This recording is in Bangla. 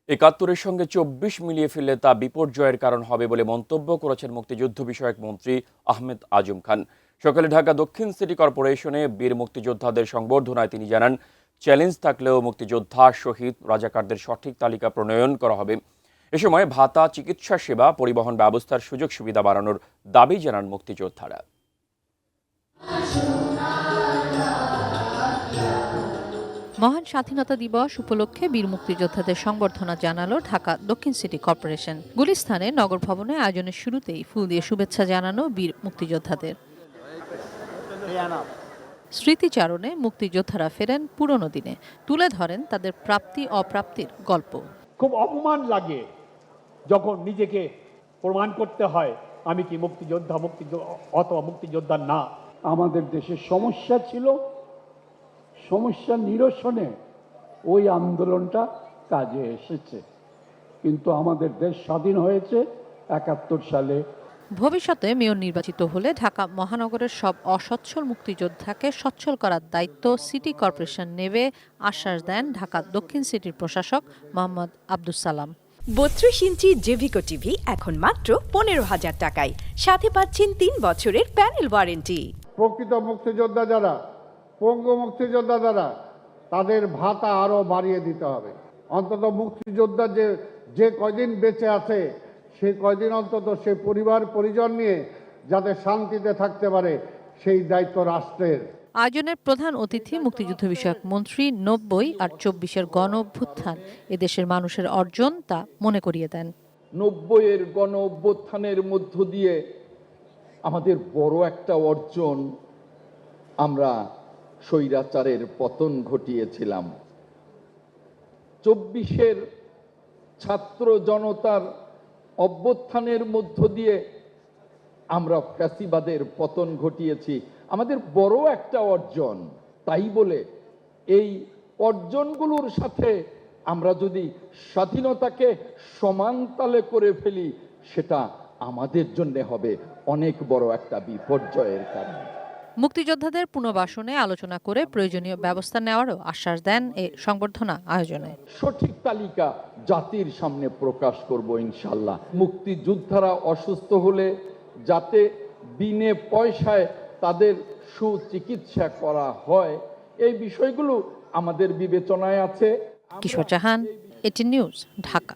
৭১-এর সঙ্গে ২৪ মিলিয়ে ফেললে তা বিপর্যয়ের কারণ হবে বলে মন্তব্য করেছেন মুক্তিযুদ্ধ বিষয়ক মন্ত্রী আহমেদ আজম খান। সকালে ঢাকা দক্ষিণ সিটি কর্পোরেশনে বীর মুক্তিযোদ্ধাদের সংবর্ধনায় তিনি জানান, চ্যালেঞ্জ থাকলেও মুক্তিযোদ্ধা, শহীদ, রাজাকারদের সঠিক তালিকা প্রণয়ন করা হবে। এ সময় ভাতা, চিকিৎসা সেবা, পরিবহন ব্যবস্থার সুযোগ সুবিধা বাড়ানোর দাবি জানান মুক্তিযোদ্ধারা। মহান স্বাধীনতা দিবস উপলক্ষে বীর মুক্তিযোদ্ধাদের সংবর্ধনা জানালো ঢাকা দক্ষিণ সিটি কর্পোরেশন। গুলিস্তানে নগর ভবনে আয়োজনের শুরুতেই ফুল দিয়ে শুভেচ্ছা জানানো বীর মুক্তিযোদ্ধাদের। স্মৃতিচারণে মুক্তিযোদ্ধারা ফেরেন পুরনো দিনে, তুলে ধরেন তাদের প্রাপ্তি অপ্রাপ্তির গল্প। খুব অপমান লাগে যখন নিজেকে প্রমাণ করতে হয় আমি কি মুক্তিযোদ্ধা অথবা মুক্তিযোদ্ধা না। আমাদের দেশে সমস্যা ছিল, সমস্যা নিরসনে ওই আন্দোলনটা কাজে এসেছে, কিন্তু আমাদের দেশ স্বাধীন হয়েছে ৭১ সালে। ভবিষ্যতে মেয়র নির্বাচিত হলে ঢাকা মহানগরের সব অসচ্ছল মুক্তিযোদ্ধাকে সচ্ছল করার দায়িত্ব সিটি কর্পোরেশন নেবে, আশ্বাস দেন ঢাকা দক্ষিণ সিটির প্রশাসক মোহাম্মদ আব্দুস সালাম। ৩২ ইঞ্চি জেভিকো টিভি এখন মাত্র ১৫,০০০ টাকায়, সাথে পাচ্ছেন ৩ বছরের প্যানেল ওয়ারেন্টি। প্রকৃত মুক্তিযোদ্ধা যারা, পঙ্গু মুক্তিযোদ্ধা যারা, তাদের ভাতা আরো বাড়িয়ে দিতে হবে। অন্তত মুক্তিযোদ্ধা যে কয়দিন বেঁচে আছে সেই কয়দিন অন্তত সে পরিবার পরিজন নিয়ে যাতে শান্তিতে থাকতে পারে, সেই দায়িত্ব রাষ্ট্রের। আয়োজনের প্রধান অতিথি মুক্তিযুদ্ধ বিষয়ক মন্ত্রী ৯০ আর ২৪-এর গণ অভ্যুত্থান এদেশের মানুষের অর্জন তা মনে করিয়ে দেন। ৯০-এর গণ অভ্যুত্থানের মধ্য দিয়ে আমাদের বড় একটা অর্জন, আমরা স্বৈরাচারের পতন ঘটিয়েছিলাম। ২৪-এর ছাত্র জনতার অভ্যুত্থানের মধ্য দিয়ে আমরা ফ্যাসিবাদের পতন ঘটিয়েছি। আমাদের বড় একটা অর্জন। তাই বলে এই অর্জনগুলোর সাথে আমরা যদি স্বাধীনতাকে সমান তালে করে ফেলি, সেটা আমাদের জন্য হবে অনেক বড় একটা বিপর্যয়ের কারণ। মুক্তিযোদ্ধাদের পুনর্বাসনে আলোচনা করে প্রয়োজনীয় ব্যবস্থা নেওয়ারও আশ্বাস দেন এ সংবর্ধনা আয়োজনে। সঠিক তালিকা জাতির সামনে প্রকাশ করব ইনশাল্লাহ। মুক্তিযোদ্ধারা অসুস্থ হলে যাতে বিনে পয়সায় তাদের সুচিকিৎসা করা হয়, এই বিষয়গুলো আমাদের বিবেচনায় আছে। কিশোর জাহান, এটিএন নিউজ, ঢাকা।